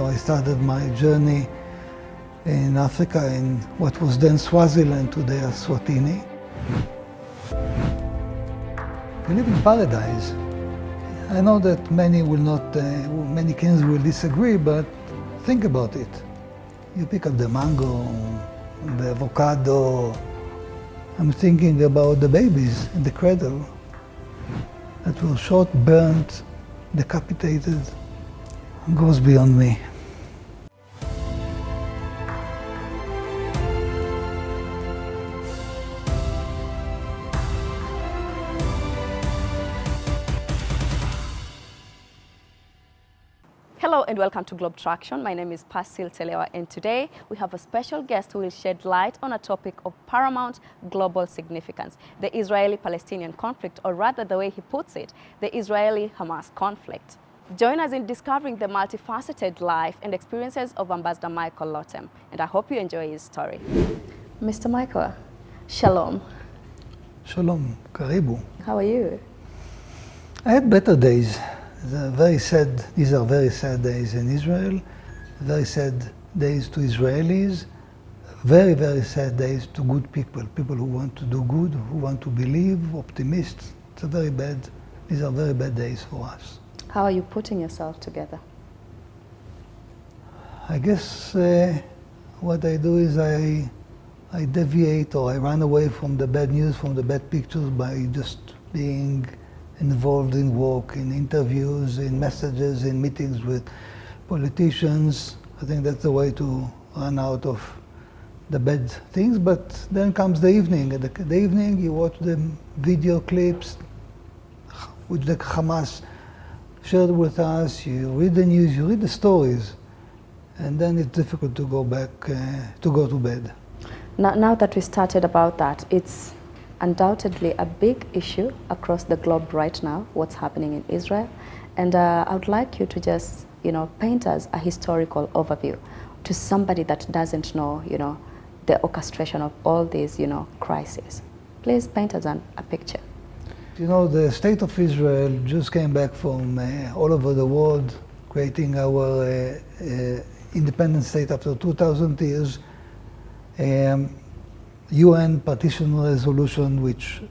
I started my journey in Africa, in what was then Swaziland, today Eswatini. We live in paradise. I know that many many Kenyans will disagree, but think about it. You pick up the mango, the avocado. I'm thinking about the babies in the cradle that were shot, burnt, decapitated. It goes beyond me. Hello and welcome to Traktion. My name is Parseel Telewa, and today we have a special guest who will shed light on a topic of paramount global significance, the Israeli-Palestinian conflict, or rather the way he puts it, the Israeli-Hamas conflict. Join us in discovering the multifaceted life and experiences of Ambassador Michael Lotem, and I hope you enjoy his story. Mr. Michael, shalom. Shalom, karibu. How are you? I had better days. These are very sad days in Israel, very sad days to Israelis, very, very sad days to good people, people who want to do good, who want to believe, optimists. These are very bad days for us. How are you putting yourself together? I guess what I do is I deviate, or I run away from the bad news, from the bad pictures, by just being involved in work, in interviews, in messages, in meetings with politicians. I think that's the way to run out of the bad things. But then comes the evening. At the evening, you watch the video clips which the Hamas shared with us. You read the news, you read the stories, and then it's difficult to go back, to go to bed. Now that we started about that, it's undoubtedly a big issue across the globe right now, what's happening in Israel. And I would like you to just, paint us a historical overview to somebody that doesn't know, the orchestration of all these, crises. Please paint us a picture. The state of Israel just came back from all over the world, creating our independent state after 2,000 years. UN partition resolution which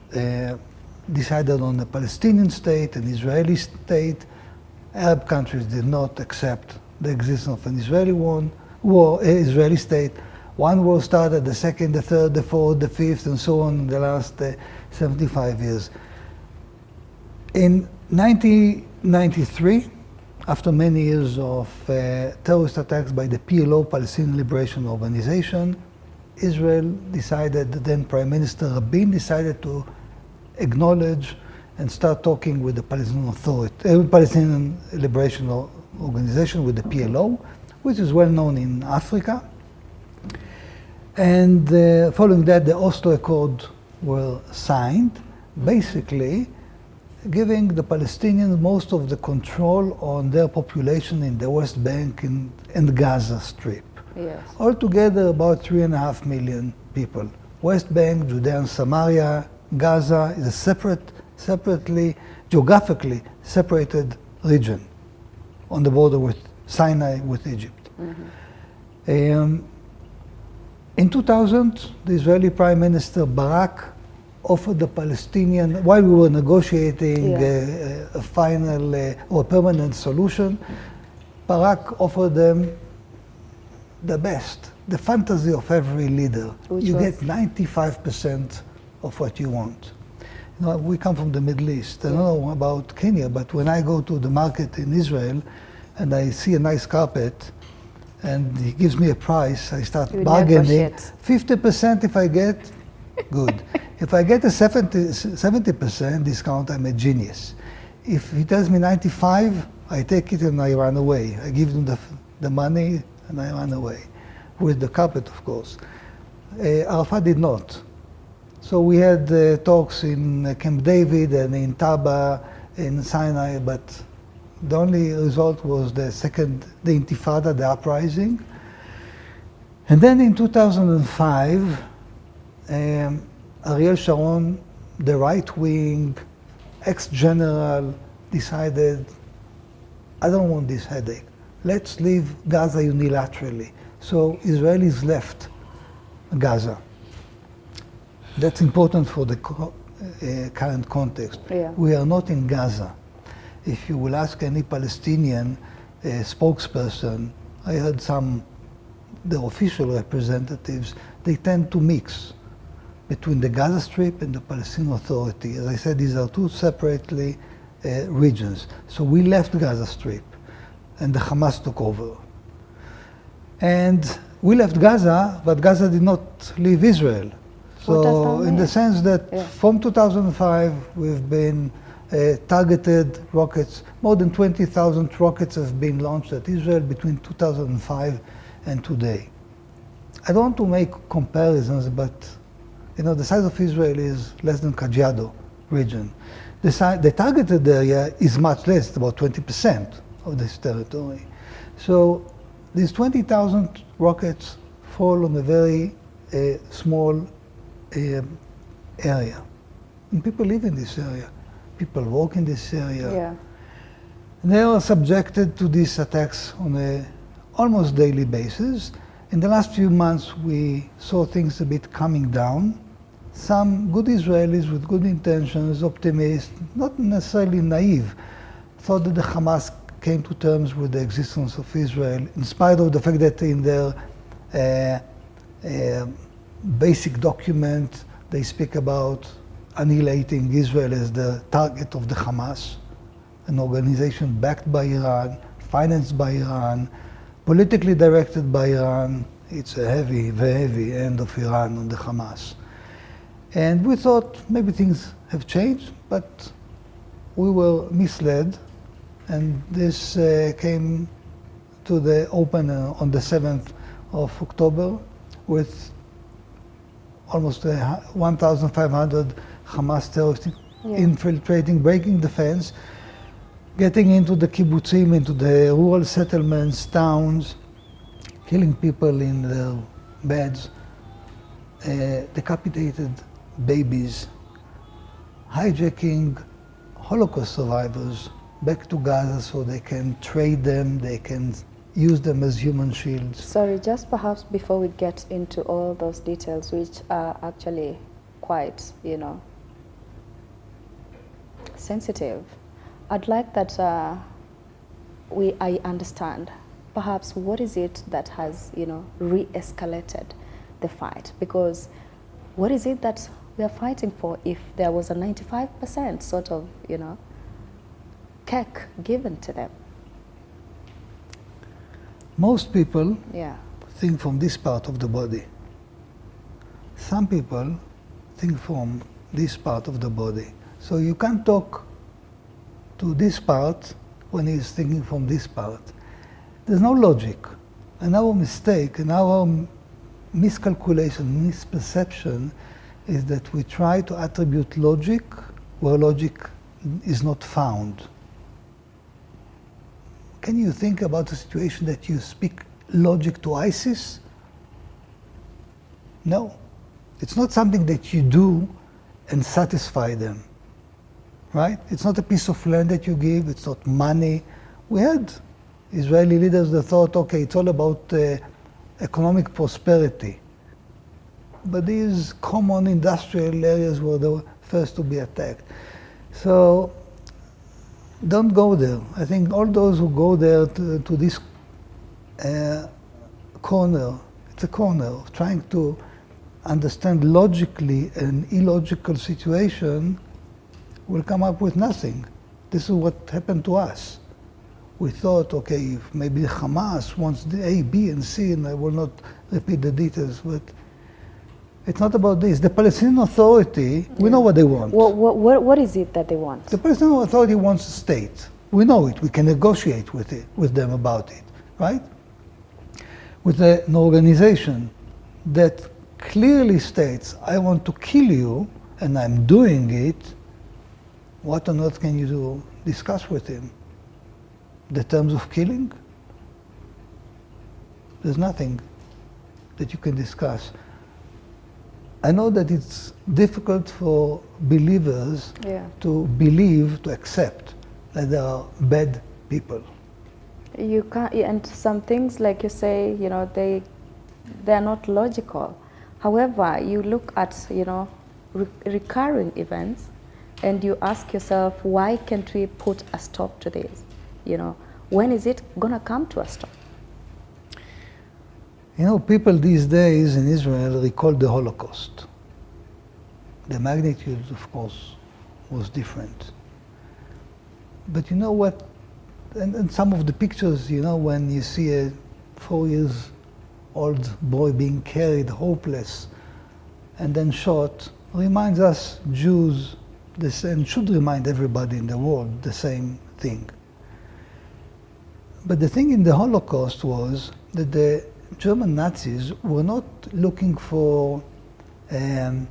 decided on a Palestinian state, an Israeli state. Arab countries did not accept the existence of an Israeli state. One war started, the second, the third, the fourth, the fifth, and so on in the last 75 years. In 1993, after many years of terrorist attacks by the PLO, Palestinian Liberation Organization, Israel decided, then Prime Minister Rabin decided to acknowledge and start talking with the Palestinian Liberation Organization, with the PLO, which is well known in Africa. And following that, the Oslo Accord were signed, basically giving the Palestinians most of the control on their population in the West Bank and Gaza Strip. Yes. Altogether, about 3.5 million people. West Bank, Judea and Samaria, Gaza is a geographically separated region on the border with Sinai, with Egypt. Mm-hmm. In 2000, the Israeli Prime Minister Barak offered the Palestinian, while we were negotiating a final or permanent solution, Barak offered them the best, the fantasy of every leader. You get 95% of what you want. We come from the Middle East. I don't know about Kenya, but when I go to the market in Israel and I see a nice carpet and he gives me a price, I start bargaining. 50% if I get, good. If I get a 70% discount, I'm a genius. If he tells me 95, I take it and I run away. I give him the money and I ran away, with the carpet, of course. Arafat did not. So we had talks in Camp David and in Taba, in Sinai, but the only result was the Intifada, the uprising. And then in 2005, Ariel Sharon, the right-wing ex-general, decided, I don't want this headache. let's leave Gaza unilaterally. So Israelis left Gaza. That's important for the current context. Yeah. We are not in Gaza. If you will ask any Palestinian spokesperson, I heard the official representatives, they tend to mix between the Gaza Strip and the Palestinian Authority. As I said, these are two separately regions. So we left Gaza Strip, and the Hamas took over. And we left Gaza, but Gaza did not leave Israel. So in the sense that from 2005, we've been targeted rockets, more than 20,000 rockets have been launched at Israel between 2005 and today. I don't want to make comparisons, but the size of Israel is less than Kajiado region. The targeted area is much less, about 20% of this territory. So these 20,000 rockets fall on a very small area. And people live in this area. People walk in this area. Yeah. And they are subjected to these attacks on an almost daily basis. In the last few months, we saw things a bit coming down. Some good Israelis with good intentions, optimists, not necessarily naive, thought that the Hamas came to terms with the existence of Israel, in spite of the fact that in their basic document, they speak about annihilating Israel as the target of the Hamas, an organization backed by Iran, financed by Iran, politically directed by Iran. It's a heavy, very heavy hand of Iran on the Hamas. And we thought maybe things have changed, but we were misled. And this came to the open on the 7th of October with almost 1,500 Hamas terrorists infiltrating, breaking the fence, getting into the kibbutzim, into the rural settlements, towns, killing people in their beds, decapitated babies, hijacking Holocaust survivors back to Gaza so they can trade them, they can use them as human shields. Sorry, just perhaps before we get into all those details, which are actually quite, sensitive, I'd like that I understand perhaps what is it that has, re-escalated the fight? Because what is it that we are fighting for if there was a 95% sort of, cake given to them? Most people think from this part of the body. Some people think from this part of the body. So you can't talk to this part when he's thinking from this part. There's no logic. And our mistake and our miscalculation, misperception is that we try to attribute logic where logic is not found. Can you think about a situation that you speak logic to ISIS? No. It's not something that you do and satisfy them, right? It's not a piece of land that you give, it's not money. We had Israeli leaders that thought, okay, it's all about economic prosperity. But these common industrial areas were the first to be attacked. So don't go there. I think all those who go there to this corner, it's a corner of trying to understand logically an illogical situation, will come up with nothing. This is what happened to us. We thought, okay, if maybe Hamas wants the A, B, and C, and I will not repeat the details, but it's not about this. The Palestinian Authority, we know what they want. What is it that they want? The Palestinian Authority wants a state. We know it. We can negotiate with them about it, right? With an organization that clearly states, I want to kill you, and I'm doing it, what on earth can you discuss with him? The terms of killing? There's nothing that you can discuss. I know that it's difficult for believers to believe, to accept that there are bad people. you can't, and some things, like you say, you know, they're not logical. However, you look at, you know, recurring events, and you ask yourself, why can't we put a stop to this? You know, when is it gonna come to a stop? You know, people these days in Israel recall the Holocaust. The magnitude, of course, was different. But you know what? And some of the pictures, you know, when you see a 4-year-old boy being carried hopeless and then shot, reminds us Jews, and should remind everybody in the world the same thing. But the thing in the Holocaust was that the German Nazis were not looking for an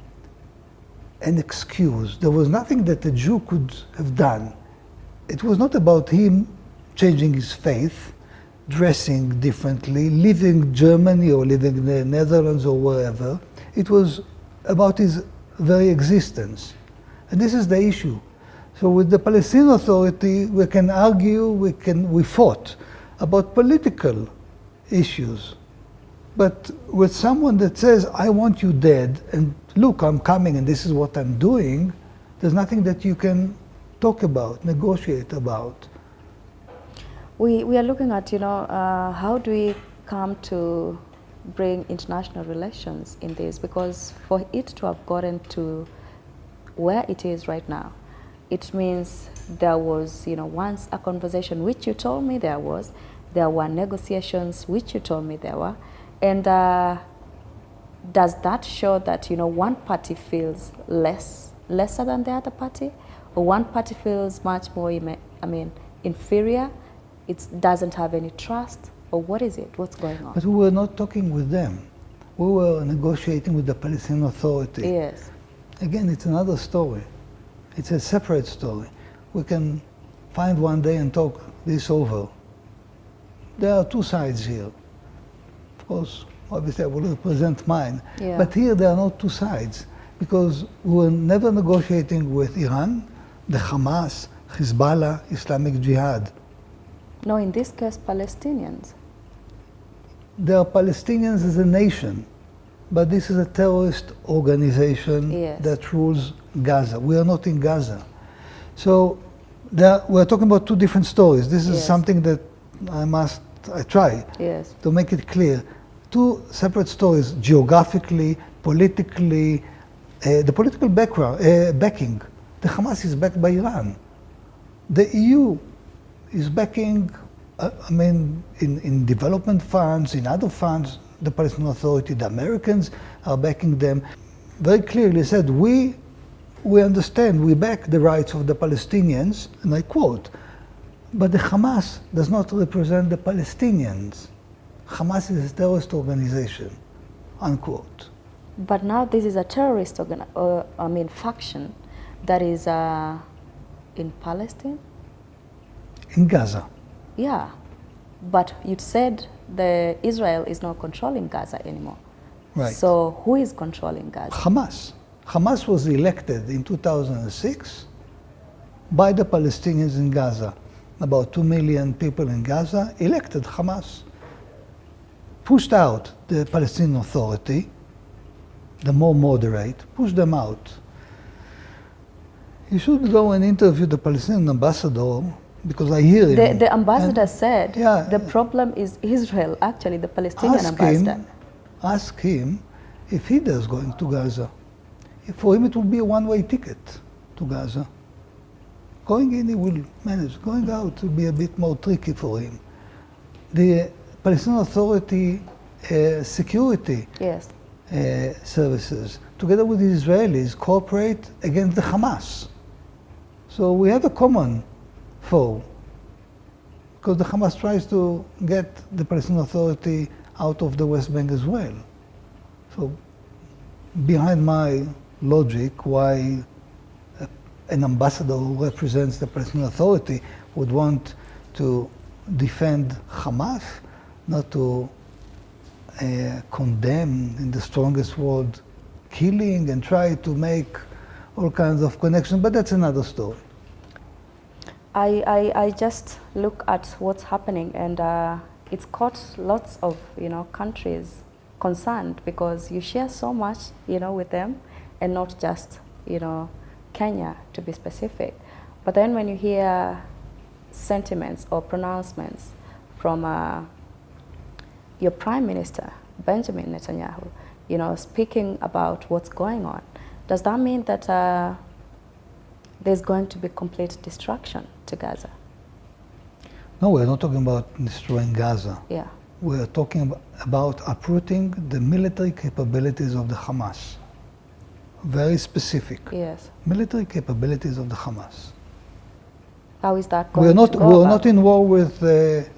excuse. There was nothing that a Jew could have done. It was not about him changing his faith, dressing differently, leaving Germany or leaving the Netherlands or wherever. It was about his very existence. And this is the issue. So with the Palestinian Authority, we can argue, we fought about political issues. But with someone that says, I want you dead, and look, I'm coming and this is what I'm doing, there's nothing that you can talk about, negotiate about. We are looking at, you know, how do we come to bring international relations in this? Because for it to have gotten to where it is right now, it means there was, you know, once a conversation, which you told me there were negotiations, which you told me there were, and does that show that, you know, one party feels lesser than the other party, or one party feels much more, inferior? It doesn't have any trust, or what is it? What's going on? But we were not talking with them. We were negotiating with the Palestinian Authority. Yes. Again, it's another story. It's a separate story. We can find one day and talk this over. There are two sides here. Of course, obviously I will represent mine. Yeah. But here there are not two sides, because we were never negotiating with Iran, the Hamas, Hezbollah, Islamic Jihad. No, in this case, Palestinians. There are Palestinians as a nation, but this is a terrorist organization Yes. that rules Gaza. We are not in Gaza. So we're talking about two different stories. This is Yes. something that I try Yes. to make it clear. Two separate stories, geographically, politically, the political backing. The Hamas is backed by Iran. The EU is backing, in development funds, in other funds, the Palestinian Authority, the Americans are backing them. Very clearly said, we understand, we back the rights of the Palestinians, and I quote, but the Hamas does not represent the Palestinians. Hamas is a terrorist organization, unquote. But now this is a terrorist faction that is in Palestine? In Gaza. Yeah, but you said Israel is not controlling Gaza anymore. Right. So who is controlling Gaza? Hamas. Hamas was elected in 2006 by the Palestinians in Gaza. About 2 million people in Gaza elected Hamas. Pushed out the Palestinian Authority, the more moderate, pushed them out. You should go and interview the Palestinian ambassador, because I hear him. The ambassador said Yeah. the problem is Israel, actually, the Palestinian ambassador. Ask him if he does going to Gaza. For him it will be a one-way ticket to Gaza. Going in he will manage, going out will be a bit more tricky for him. The Palestinian Authority security Yes. services, together with the Israelis, cooperate against the Hamas. So we have a common foe, because the Hamas tries to get the Palestinian Authority out of the West Bank as well. So behind my logic, why an ambassador who represents the Palestinian Authority would want to defend Hamas, not to condemn in the strongest word killing and try to make all kinds of connections, but that's another story. I just look at what's happening, and it's caught lots of countries concerned, because you share so much with them, and not just Kenya, to be specific. But then when you hear sentiments or pronouncements from your Prime Minister Benjamin Netanyahu, speaking about what's going on, does that mean that there's going to be complete destruction to Gaza? No, we're not talking about destroying Gaza. Yeah. We're talking about uprooting the military capabilities of the Hamas. Very specific. Yes. Military capabilities of the Hamas. How is that going We're not, to go we're about? not in war with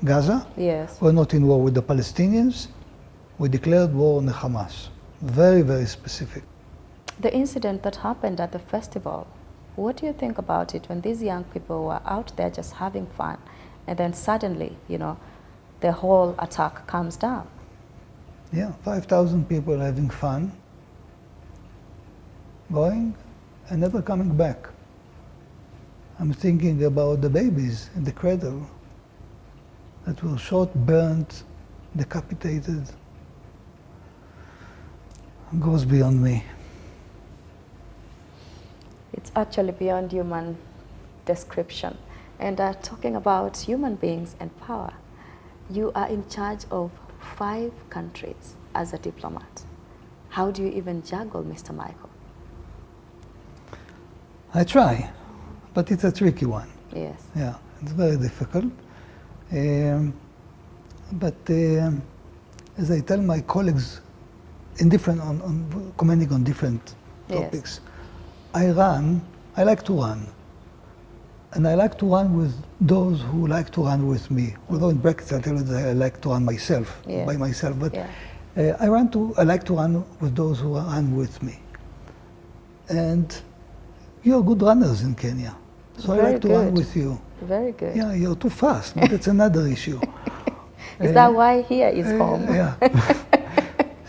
Gaza. Yes. We're not in war with the Palestinians. We declared war on the Hamas. Very, very specific. The incident that happened at the festival, what do you think about it when these young people were out there just having fun, and then suddenly, the whole attack comes down? Yeah, 5,000 people having fun, going and never coming back. I'm thinking about the babies in the cradle that were shot, burnt, decapitated. It goes beyond me. It's actually beyond human description. And talking about human beings and power, you are in charge of 5 countries as a diplomat. How do you even juggle, Mr. Michael? I try, but it's a tricky one. Yes. Yeah, it's very difficult. As I tell my colleagues, in different, commenting on different topics, Yes. I like to run. And I like to run with those who like to run with me. Although in brackets I tell you that I like to run myself, Yes. by myself. But Yeah. I like to run with those who run with me. And you're good runners in Kenya. So Very I like to run good. with you. Very good. Yeah, you're too fast, but it's another issue. Is that why here is home? Yeah.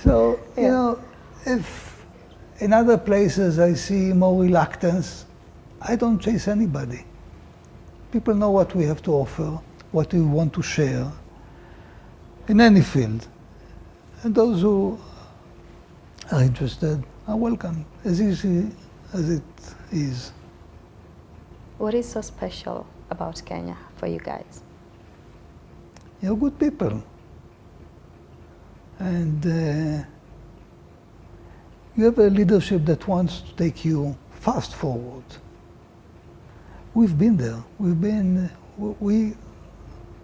So, if in other places I see more reluctance, I don't chase anybody. People know what we have to offer, what we want to share, in any field. And those who are interested are welcome, as easy as it is. What is so special about Kenya for you guys? You're good people. And you have a leadership that wants to take you fast forward. We've been there. We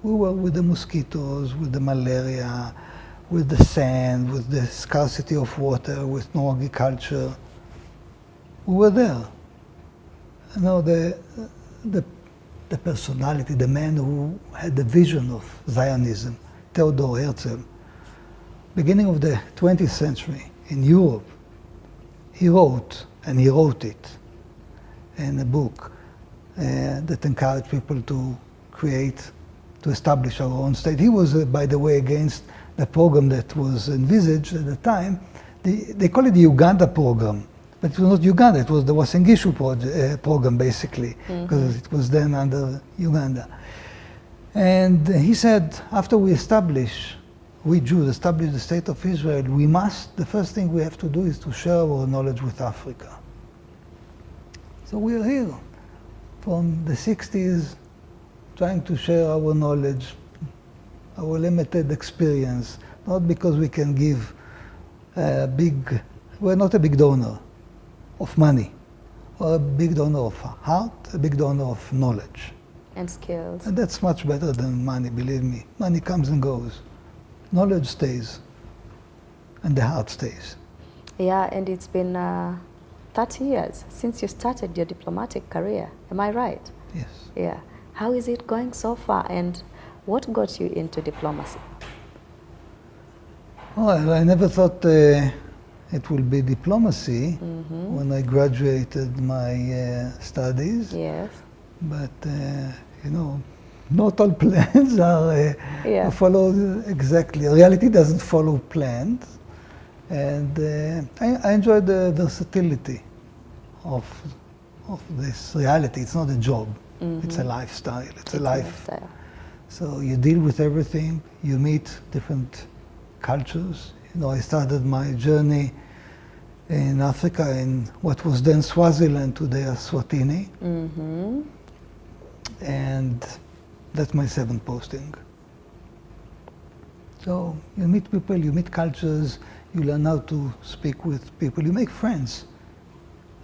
were with the mosquitoes, with the malaria, with the sand, with the scarcity of water, with no agriculture. We were there. The personality, the man who had the vision of Zionism, Theodor Herzl, beginning of the 20th century in Europe, he wrote it in a book that encouraged people to establish our own state. He was, by the way, against the program that was envisaged at the time. They call it the Uganda program, but it was not Uganda, it was the Wasengishu program, basically, because it was then under Uganda. And he said, after we Jews establish the state of Israel, the first thing we have to do is to share our knowledge with Africa. So we are here from the 60s, trying to share our knowledge, our limited experience, not because we can give we're not a big donor of money, or a big donor of heart, a big donor of knowledge. And skills. And that's much better than money, believe me. Money comes and goes. Knowledge stays, and the heart stays. Yeah, and it's been 30 years since you started your diplomatic career. Am I right? Yes. Yeah. How is it going so far, and what got you into diplomacy? Well, I never thought it will be diplomacy when I graduated my studies. Yes. But, not all plans are followed exactly. Reality doesn't follow plans. And I enjoy the versatility of this reality. It's not a job. It's a lifestyle. It's a It's life. lifestyle. So you deal with everything. You meet different cultures. You know, I started my journey in Africa in what was then Swaziland, today Eswatini. And that's my 7th posting. So you meet people, you meet cultures, you learn how to speak with people, you make friends.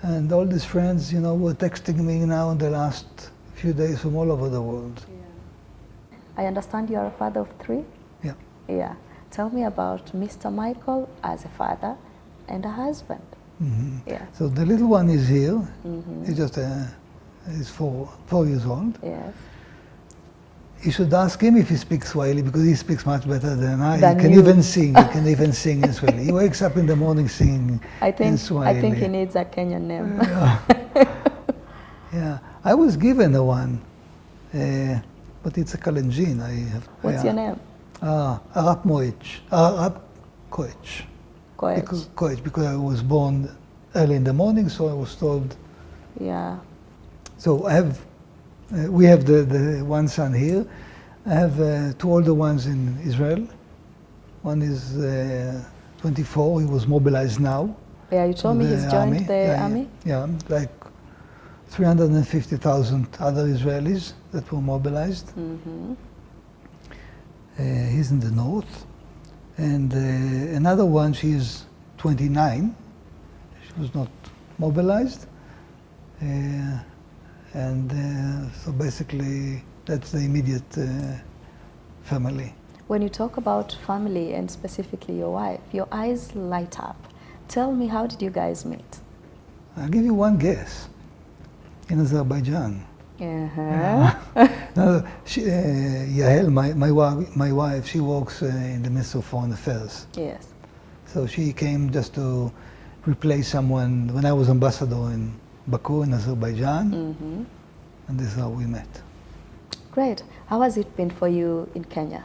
And all these friends, you know, were texting me now in the last few days from all over the world. I understand you are a father of 3? Yeah. Yeah. Tell me about Mr. Michael as a father and a husband. Yeah. So the little one is here. He's just he's 4 years old. Yes. You should ask him if he speaks Swahili, because he speaks much better than I. Than He can you. even sing. He can even sing in Swahili. He wakes up in the morning singing in Swahili. I think he needs a Kenyan name. Yeah, I was given a one, but it's a Kalenjin. What's your name? Arap Moich. Arap Koich. Koech. Because I was born early in the morning, so I was told. Yeah. So I have, we have the one son here. I have 2 older ones in Israel. One is 24. He was mobilized now. Yeah, you told me he's joined the army? Yeah, like 350,000 other Israelis that were mobilized. He's in the north. And another one, she's 29. She was not mobilized. So basically, that's the immediate family. When you talk about family and specifically your wife, your eyes light up. Tell me, how did you guys meet? I'll give you one guess. In Azerbaijan. No, Yael, my wife, she works in the Ministry of Foreign Affairs. Yes. So she came just to replace someone when I was ambassador in Baku, in Azerbaijan. And this is how we met. Great. How has it been for you in Kenya?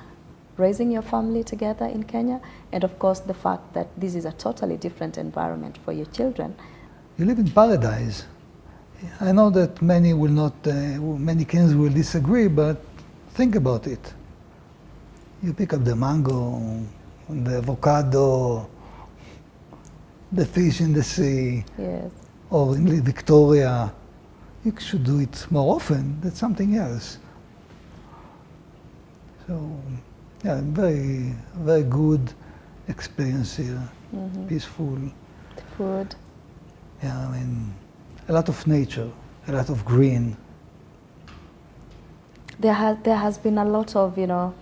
Raising your family together in Kenya, and of course the fact that this is a totally different environment for your children. You live in paradise. I know that many will not, many Kenyans will disagree, but think about it. You pick up the mango, the avocado, the fish in the sea, Yes. or in Victoria. You should do it more often. That's something else. So, yeah, very, very good experience here. Peaceful. Food. Yeah, I mean, a lot of nature, a lot of green. There has been a lot of, you know,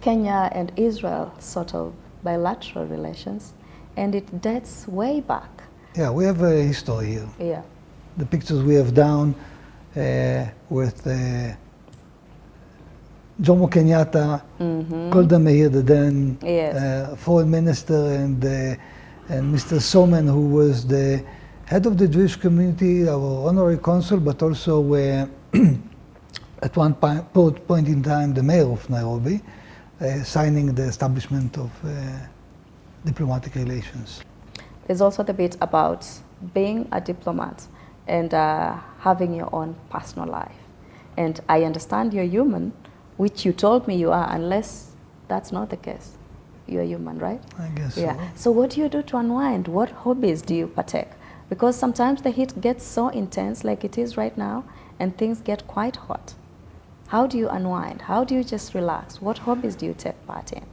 Kenya and Israel sort of bilateral relations, and it dates way back. Yeah, we have a history here. Yeah. The pictures we have down with Jomo Kenyatta, Golda Meir, the then foreign minister, and Mr. Soman, who was the head of the Jewish community, our honorary consul, but also at one point in time the mayor of Nairobi, signing the establishment of diplomatic relations. There's also the bit about being a diplomat and having your own personal life. And I understand you're human, which you told me you are, unless that's not the case. You're human, right? I guess so. so. So what do you do to unwind? What hobbies do you partake? Because sometimes the heat gets so intense like it is right now, and things get quite hot. How do you unwind? How do you just relax? What hobbies do you take part in?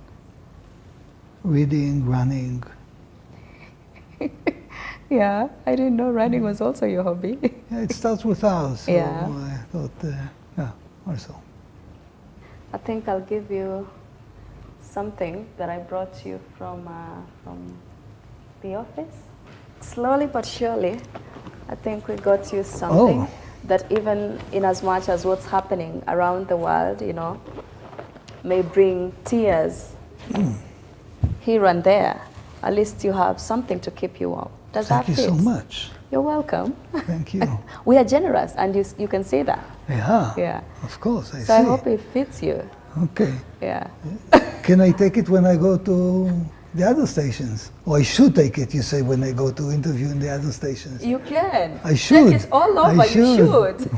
Reading, running. Yeah, I didn't know running was also your hobby. Yeah, it starts with ours, so Yeah. I thought, yeah, also. I think I'll give you something that I brought you from the office. Slowly but surely, I think we got you something that even in as much as what's happening around the world, you know, may bring tears here and there. At least you have something to keep you warm. Does that fit? Thank you so much. You're welcome. Thank you. We are generous, and you can see that. Yeah, Yeah. of course, I see. So I hope it fits you. Okay. Yeah. Can I take it when I go to the other stations? Or I should take it, you say, when I go to interview in the other stations? You can. I should. Take it all over. I should. You should.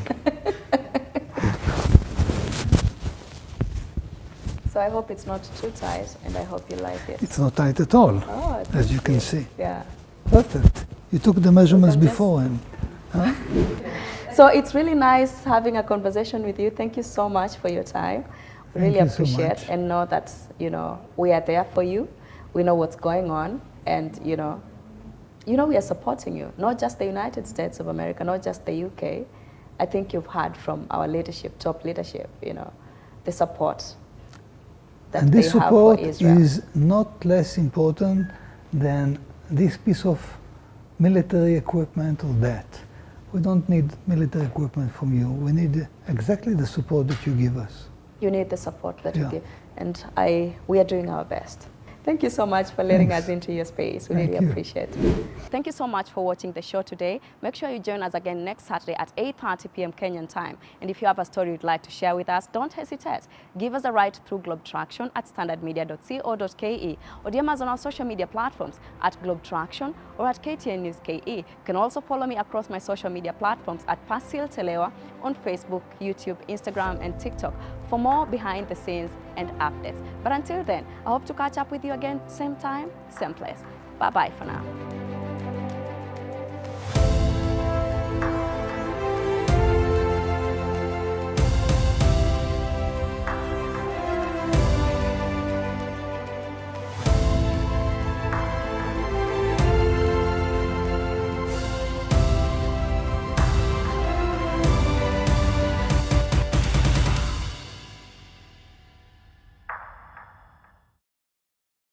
So I hope it's not too tight, and I hope you like it. It's not tight at all, Oh, as you can see. Yeah. Perfect. You took the measurements You can just- before and, huh? So it's really nice having a conversation with you. Thank you so much for your time. We Thank really you so appreciate much. and know that, we are there for you. We know what's going on, and, we are supporting you, not just the United States of America, not just the UK. I think you've heard from our leadership, top leadership, the support that And they this have support for Israel. is not less important than this piece of military equipment or that. We don't need military equipment from you. We need exactly the support that you give us. You need the support that you Yeah. give, and we are doing our best. Thank you so much for letting Thanks. us into your space. We Thank really you. appreciate it. Thank you so much for watching the show today. Make sure you join us again next Saturday at 8:30 p.m. Kenyan time. And if you have a story you'd like to share with us, don't hesitate. Give us a write through Globe Traktion at standardmedia.co.ke or DM us on our social media platforms at Globe Traktion or at KTN News KE. You can also follow me across my social media platforms at Parseel Telewa on Facebook, YouTube, Instagram, and TikTok for more behind the scenes and updates. But until then, I hope to catch up with you again, same time, same place. Bye-bye for now.